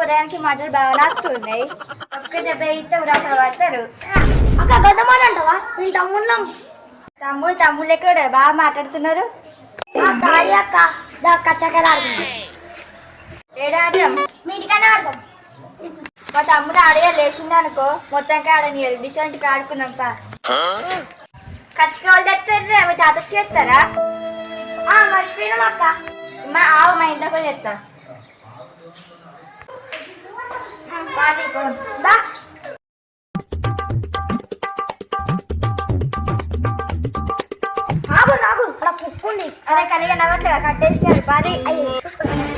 ఉదయానికి మాటలు బాగా నాకుతున్నాయి. ఒక్క దెబ్బ ఇస్తే ఉరాసలు పడతారు. అక్క గద్దమాన అంటావా నేను తమ్ముళ్ళం. తమ్ముళ్ళు ఎక్కడ బాగా మాట్లాడుతున్నారు. సారీ అక్క కచ్చకలు ఆడుతుంది. ఏడా ఆడదాం? మీటికనే ఆడదాం. మా తమ్ముడు ఆడగా లేచింది అనుకో మొత్తంగా ఆడనియరు. డిసెంట్గా ఆడుకున్నాం పా. కచ్చికాయలు తెస్తారు మీ తాతకి చేస్తారా? మర్చిపోయినాం అక్క. మా ఆవు మా ఇంట్లో కూడా చేస్తా. ఆగు నాకు అలా పుక్కుంది. అరే కలిగా నవ్వట్లేదా కట్టేసినారు పాది. చూసుకోండి.